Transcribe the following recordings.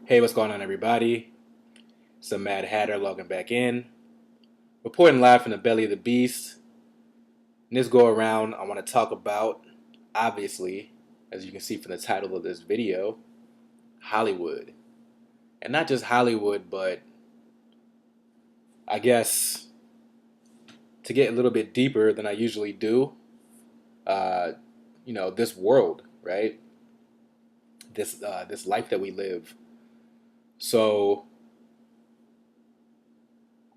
Hey, what's going on, everybody? It's the Mad Hatter logging back in, reporting live from the belly of the beast. In this go around, I want to talk about, obviously, as you can see from the title of this video, Hollywood. And not just Hollywood, but I guess to get a little bit deeper than I usually do, uh, this world, right? This life that we live. So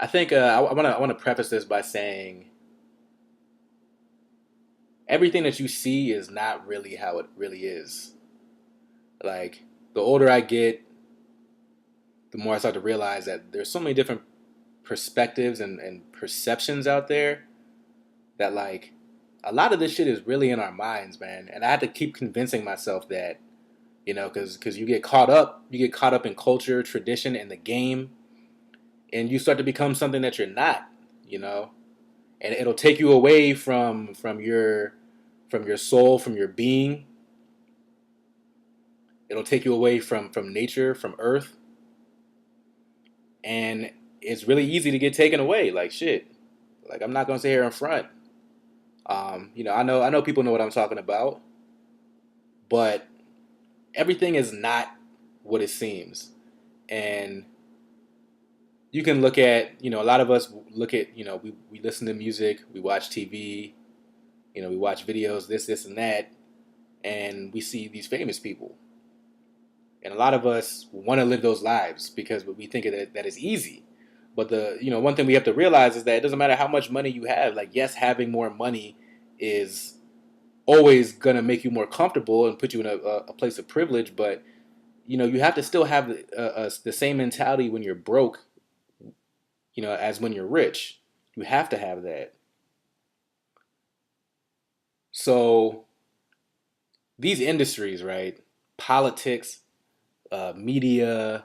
I think I want to preface this by saying everything that you see is not really how it really is. Like, the older I get, the more I start to realize that there's so many different perspectives and perceptions out there that, like, a lot of this shit is really in our minds, man. And I had to keep convincing myself that, because you get caught up in culture, tradition, and the game, and you start to become something that you're not, you know, and it'll take you away from your soul, from your being. It'll take you away from nature, from earth, and it's really easy to get taken away. Like, shit. Like, I'm not gonna say here in front. I know people know what I'm talking about, but everything is not what it seems. And you can look at, a lot of us look at, we listen to music, we watch TV, we watch videos, this and that, and we see these famous people. And a lot of us want to live those lives because we think that is easy. But one thing we have to realize is that it doesn't matter how much money you have. Like, yes, having more money is always gonna make you more comfortable and put you in a place of privilege. But you have to still have the same mentality when you're broke, as when you're rich. You have to have that. So these industries, right? Politics, media,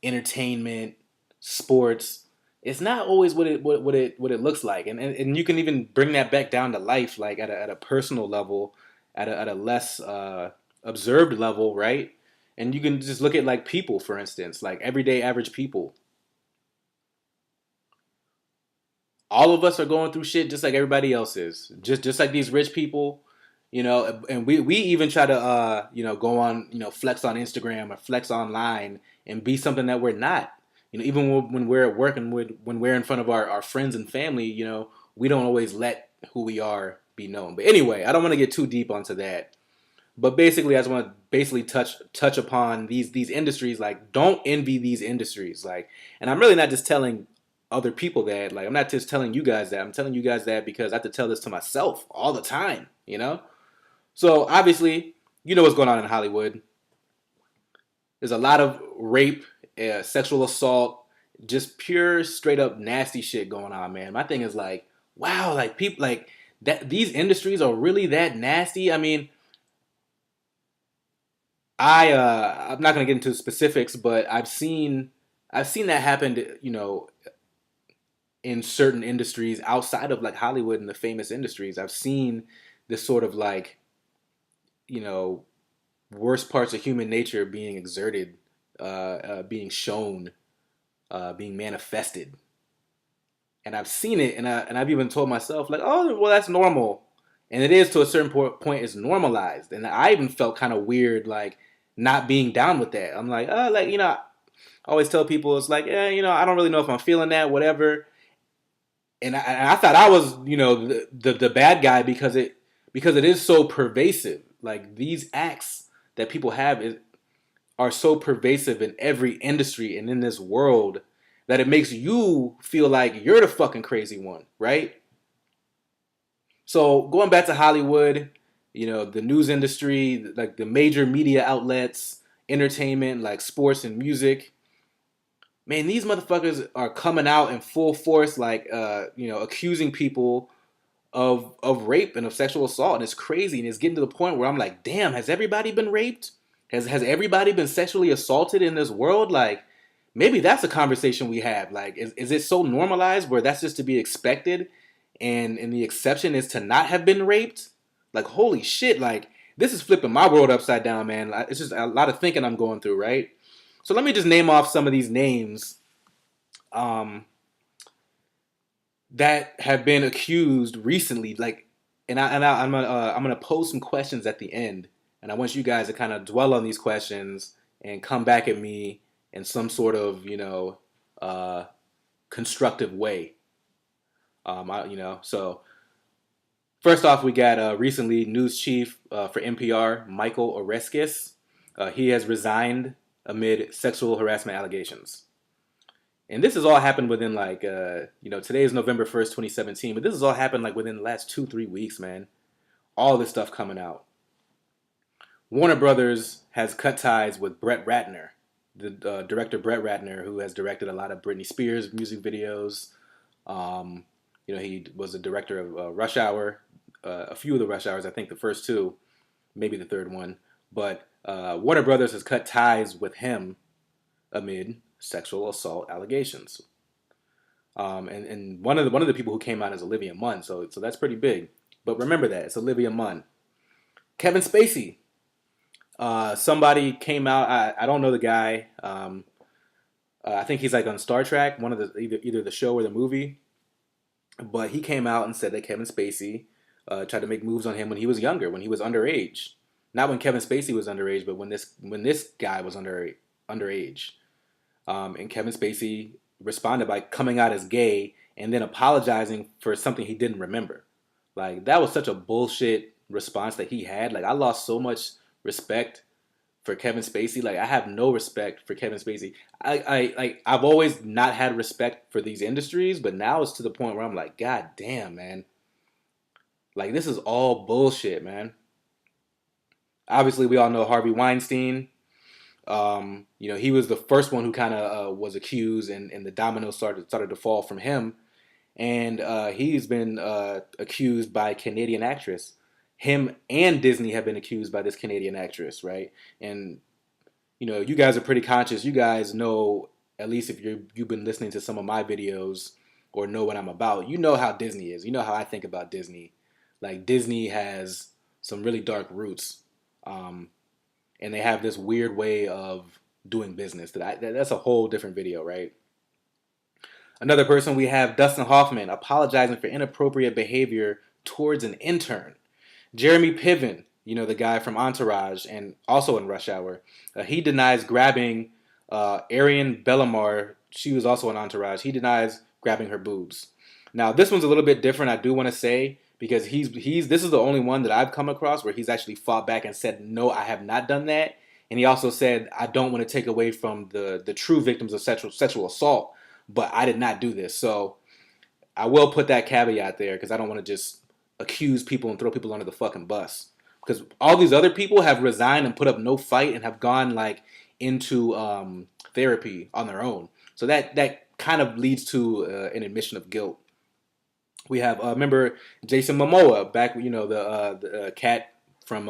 entertainment, sports. It's not always what it looks like, and you can even bring that back down to life, like at a personal level, at a less observed level, right? And you can just look at, like, people, for instance, like everyday average people. All of us are going through shit just like everybody else is. Just like these rich people, and we even try to go on, flex on Instagram or flex online and be something that we're not. Even when we're at work and when we're in front of our friends and family, we don't always let who we are be known. But anyway, I don't want to get too deep onto that. But basically, I just want to basically touch upon these industries. Like, don't envy these industries. Like, and I'm really not just telling other people that. Like, I'm not just telling you guys that. I'm telling you guys that because I have to tell this to myself all the time. So obviously, you know what's going on in Hollywood. There's a lot of rape, sexual assault, just pure straight up nasty shit going on, man. My thing is, like, wow, like, people like that. These industries are really that nasty. I mean, I'm not gonna get into specifics, but I've seen that happen, in certain industries outside of, like, Hollywood and the famous industries. I've seen this sort of, like, you know worst parts of human nature being exerted, being shown, being manifested, and I've seen it, and I've even told myself, like, oh, well, that's normal, and it is to a certain point. It's normalized, and I even felt kind of weird, like, not being down with that. I'm like, oh, like, I always tell people, it's like, yeah, I don't really know if I'm feeling that, whatever. And I thought I was, the bad guy because it is so pervasive. Like, these acts that people have are so pervasive in every industry and in this world that it makes you feel like you're the fucking crazy one, right? So going back to Hollywood, the news industry, like the major media outlets, entertainment, like sports and music, man, these motherfuckers are coming out in full force, like, accusing people of rape and of sexual assault, and it's crazy, and it's getting to the point where I'm like, damn, has everybody been raped? Has everybody been sexually assaulted in this world? Like, maybe that's a conversation we have. Like, is it so normalized where that's just to be expected, and the exception is to not have been raped? Like, holy shit! Like, this is flipping my world upside down, man. Like, it's just a lot of thinking I'm going through, right? So let me just name off some of these names um, that have been accused recently. Like, I'm gonna pose some questions at the end, and I want you guys to kind of dwell on these questions and come back at me in some sort of uh, constructive way. So first off, we got recently news chief for NPR, Michael Oreskes. He has resigned amid sexual harassment allegations. And this has all happened within today is November 1st, 2017, but this has all happened like within the last 2-3 weeks, man. All this stuff coming out. Warner Brothers has cut ties with Brett Ratner, the director Brett Ratner, who has directed a lot of Britney Spears music videos. He was a director of Rush Hour, a few of the Rush Hours, I think the first two, maybe the third one. But Warner Brothers has cut ties with him amid sexual assault allegations. And one of the people who came out is Olivia Munn, so that's pretty big. But remember that it's Olivia Munn. Kevin Spacey. Somebody came out. I don't know the guy. I think he's like on Star Trek, one of the either the show or the movie. But he came out and said that Kevin Spacey tried to make moves on him when he was younger, when he was underage. Not when Kevin Spacey was underage, but when this guy was underage. And Kevin Spacey responded by coming out as gay and then apologizing for something he didn't remember. Like, that was such a bullshit response that he had. Like, I lost so much respect for Kevin Spacey. Like, I have no respect for Kevin Spacey. I've always not had respect for these industries, but now it's to the point where I'm like, God damn, man. Like, this is all bullshit, man. Obviously, we all know Harvey Weinstein. He was the first one who kind of was accused, and the dominoes started to fall from him. And he's been accused by a Canadian actress. Him and Disney have been accused by this Canadian actress, right? And you guys are pretty conscious. You guys know, at least if you've been listening to some of my videos or know what I'm about. You know how Disney is. You know how I think about Disney. Like, Disney has some really dark roots. And they have this weird way of doing business. That's a whole different video, right? Another person, we have Dustin Hoffman apologizing for inappropriate behavior towards an intern. Jeremy Piven, the guy from Entourage and also in Rush Hour, he denies grabbing Ariane Bellamar. She was also in Entourage. He denies grabbing her boobs. Now, this one's a little bit different, I do want to say, because this is the only one that I've come across where he's actually fought back and said, no, I have not done that. And he also said, I don't want to take away from the true victims of sexual assault, but I did not do this. So I will put that caveat there because I don't want to just accuse people and throw people under the fucking bus. Because all these other people have resigned and put up no fight and have gone into therapy on their own. So that kind of leads to an admission of guilt. We have remember Jason Momoa back, the cat from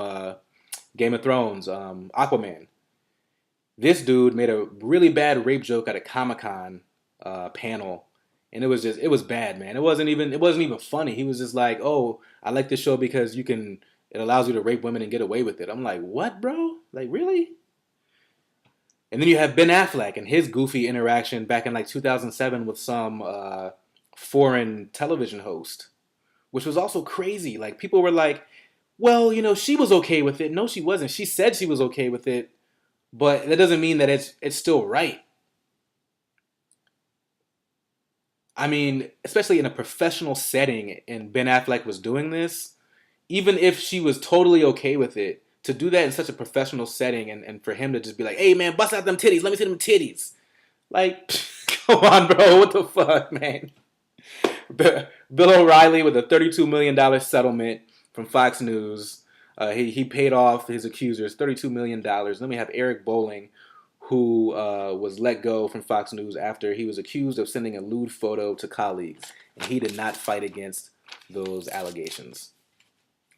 Game of Thrones, Aquaman. This dude made a really bad rape joke at a Comic-Con panel, and it was bad, man. It wasn't even funny. He was just like, "Oh, I like this show because it allows you to rape women and get away with it." I'm like, "What, bro? Like, really?" And then you have Ben Affleck and his goofy interaction back in 2007 with some foreign television host, which was also crazy. Like, people were like, well, she was okay with it. No, she wasn't. She said she was okay with it, but that doesn't mean that it's still right. I mean, especially in a professional setting, and Ben Affleck was doing this, even if she was totally okay with it, to do that in such a professional setting and for him to just be like, hey, man, bust out them titties. Let me see them titties. Like, come on, bro. What the fuck, man? Bill O'Reilly with a $32 million settlement from Fox News. He paid off his accusers $32 million. Then we have Eric Bolling, who was let go from Fox News after he was accused of sending a lewd photo to colleagues. And he did not fight against those allegations.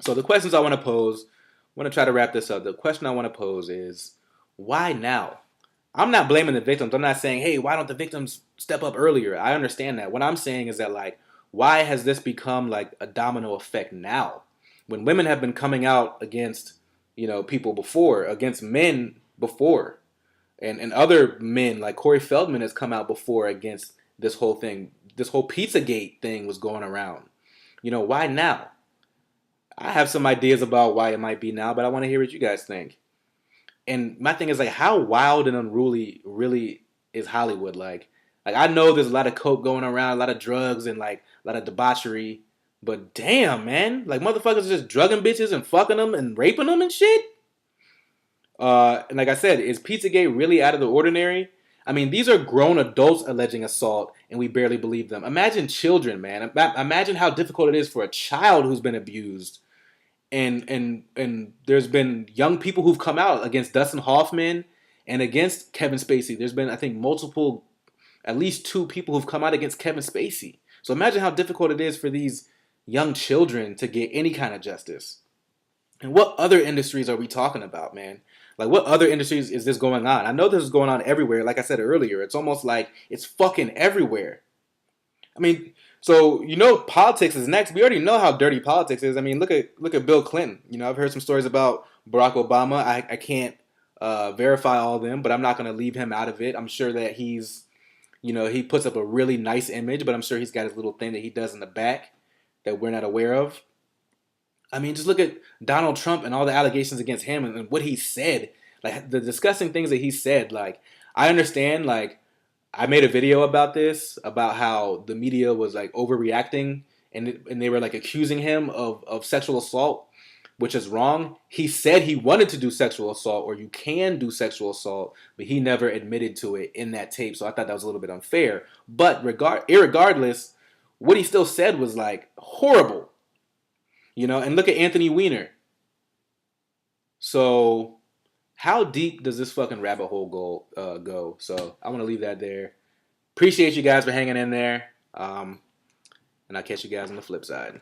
So the questions I want to pose, I want to try to wrap this up. The question I want to pose is, why now? I'm not blaming the victims. I'm not saying, hey, why don't the victims step up earlier? I understand that. What I'm saying is that, why has this become a domino effect now? When women have been coming out against, people before, against men before. and other men like Corey Feldman has come out before against this whole thing. This whole Pizzagate thing was going around. Why now? I have some ideas about why it might be now, but I want to hear what you guys think. And my thing is like, how wild and unruly really is Hollywood? Like I know there's a lot of coke going around, a lot of drugs, and like a lot of debauchery. But damn, man, like motherfuckers just drugging bitches and fucking them and raping them and shit. And like I said, is Pizzagate really out of the ordinary? I mean, these are grown adults alleging assault, and we barely believe them. Imagine children, man. Imagine how difficult it is for a child who's been abused. And there's been young people who've come out against Dustin Hoffman and against Kevin Spacey. There's been, I think, multiple, at least 2 people who've come out against Kevin Spacey. So imagine how difficult it is for these young children to get any kind of justice. And what other industries are we talking about, man? Like, what other industries is this going on? I know this is going on everywhere. Like I said earlier, it's almost like it's fucking everywhere. I mean, so politics is next. We already know how dirty politics is. I mean, look at Bill Clinton. I've heard some stories about Barack Obama. I can't verify all of them, but I'm not going to leave him out of it. I'm sure that he puts up a really nice image, but I'm sure he's got his little thing that he does in the back that we're not aware of. I mean, just look at Donald Trump and all the allegations against him and what he said. Like, the disgusting things that he said. Like, I understand, like, I made a video about this, about how the media was, like, overreacting, and they were, like, accusing him of sexual assault, which is wrong. He said he wanted to do sexual assault, or you can do sexual assault, but he never admitted to it in that tape, so I thought that was a little bit unfair. But irregardless, what he still said was, like, horrible. And look at Anthony Weiner. So, how deep does this fucking rabbit hole go? So, I want to leave that there. Appreciate you guys for hanging in there. And I'll catch you guys on the flip side.